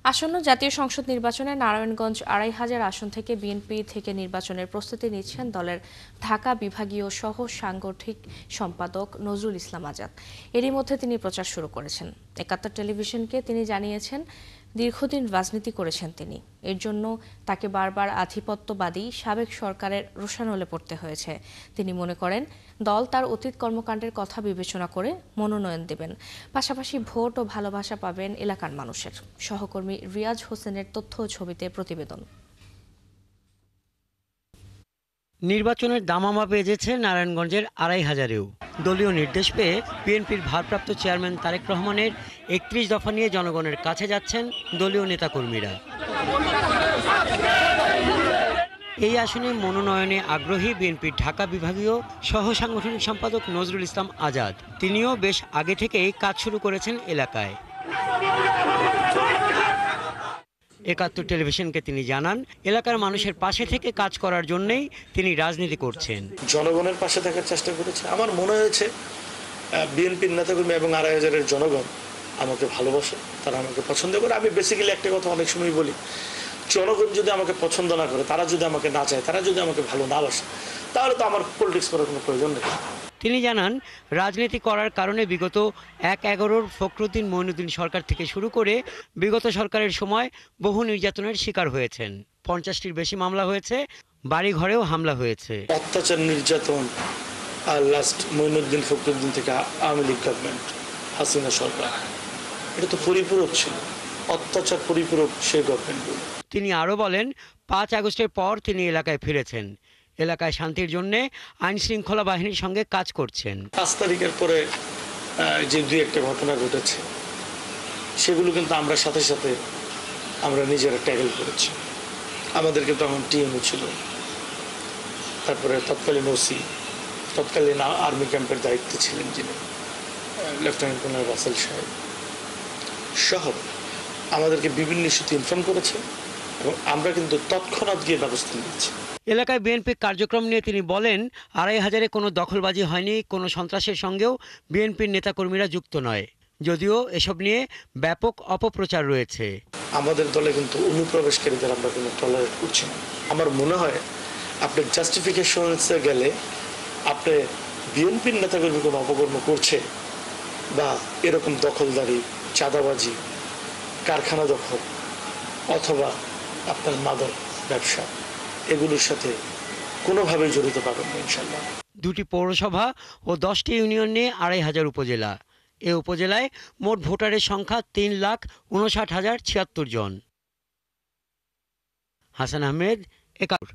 আসন্ন জাতীয় সংসদ নির্বাচনে নারায়ণগঞ্জ ২৫০০ আসন থেকে বিএনপি থেকে নির্বাচনের প্রস্তুতি নিচ্ছেন দলের ঢাকা বিভাগীয় সহ সাংগঠনিক সম্পাদক নজরুল ইসলাম আজাদ। এরই মধ্যে তিনি প্রচার শুরু করেছেন। একাত্তর টেলিভিশনকে তিনি জানিয়েছেন, দীর্ঘদিন রাজনীতি করেছেন তিনি, এর জন্য তাকে বারবার আধিপত্যবাদী সাবেক সরকারের রোষানলে পড়তে হয়েছে। তিনি মনে করেন দল তার অতীত কর্মকাণ্ডের কথা বিবেচনা করে মনোনয়ন দেবেন, পাশাপাশি ভোট ও ভালোবাসা পাবেন এলাকার মানুষের। সহকর্মী রিয়াজ হোসেনের তথ্য ও ছবিতে প্রতিবেদন। নির্বাচনের দামামা বেজেছে নারায়ণগঞ্জের ২৫০০-এও। দলীয় নির্দেশ পেয়ে বিএনপির ভারপ্রাপ্ত চেয়ারম্যান তারেক রহমানের ৩১ দফা নিয়ে জনগণের কাছে যাচ্ছেন দলীয় নেতাকর্মীরা। এই আসনে মনোনয়নে আগ্রহী বিএনপির ঢাকা বিভাগীয় সহ সাংগঠনিক সম্পাদক নজরুল ইসলাম আজাদ। তিনিও বেশ আগে থেকেই কাজ শুরু করেছেন এলাকায়। একাত্তর টেলিভিশনকে তিনি জানান, এলাকার মানুষের পাশে থেকে কাজ করার জন্যই তিনি রাজনীতি করছেন। জনগণের পাশে থাকার চেষ্টা করেছে। আমার মনে হয়েছে বিএনপির নেতাকর্মী এবং ২৫০০-এর জনগণ আমাকে ভালোবাসে, তারা আমাকে পছন্দ করে। আমি বেসিক্যালি একটা কথা অনেক সময় বলি, জনগণ যদি আমাকে পছন্দ না করে, তারা যদি আমাকে না চায়, তারা যদি আমাকে ভালো না বাসে, তাহলে তো আমার পলিটিক্স করার কোনো প্রয়োজন নেই। তিনি জানান, রাজনীতি করার কারণে বিগত ১/১১-র ফখরুদ্দিন মঈনুদ্দিন সরকার থেকে শুরু করে বিগত সরকারের সময় বহু নির্যাতনের শিকার হয়েছেন। ৫০টির বেশি মামলা হয়েছে, বাড়িঘরেও হামলা হয়েছে। অত্যাচার, নির্যাতন, আর লাস্ট মঈনুদ্দিন ফখরুদ্দিন থেকে আওয়ামী লীগ গভর্নমেন্ট, হাসিনা সরকার, এটা তো পরিপূরক ছিল, অত্যাচার পরিপূরক সেই গভর্নমেন্টগুলো। তিনি আরও বলেন, ৫ আগস্টের পর তিনি এলাকায় ফিরেছেন, এলাকায় শান্তির জন্য আইন শৃঙ্খলা বাহিনীর সঙ্গে কাজ করছেন। ৫ তারিখের পরে যে দুই একটা ঘটনা ঘটেছে, সেগুলো কিন্তু আমরা সাথে সাথে আমরা নিজেরা ট্যাকেল করেছি। আমাদের কিন্তু তখন টিএমও ছিল, তারপরে তৎকালীন ওসি, তৎকালীন আর্মি ক্যাম্পের দায়িত্বে ছিলেন যিনি লেফটেন্যান্ট কর্নেল রাসেল সাহেব সহ আমাদেরকে বিভিন্ন ইস্যুতে ইনফর্ম করেছে এবং আমরা কিন্তু তৎক্ষণাৎ গিয়ে ব্যবস্থা নিয়েছি। এলাকায় বিএনপির কার্যক্রম নিয়ে তিনি বলেন, ২৫০০-এ কোনো দখলবাজি হয়নি, কোনো সন্ত্রাসের সঙ্গেও বিএনপির নেতাকর্মীরা যুক্ত নয়, যদিও এসব নিয়ে ব্যাপক অপপ্রচার রয়েছে। আমাদের দলে কিন্তু অনুপ্রবেশকারীদের আমরা কোনো টলারেট করছি না। আমার মনে হয় আপনি জাস্টিফিকেশনসে গেলে আপনি বিএনপির নেতাকর্মী কোনো অপকর্ম করছে বা এরকম দখলদারি, চাঁদাবাজি, কারখানা দখল অথবা আপনার মাদক ব্যবসা, এগুলোর সাথে কোনোভাবেই জড়িত পাবেন না ইনশাল্লাহ। ২টি পৌরসভা ও 10টি ইউনিয়ন নিয়ে ২৫০০ উপজেলা। এ উপজেলায় মোট ভোটারের সংখ্যা ৩,৫৯,০৭৬ জন। হাসান আহমেদ, একাত্তর।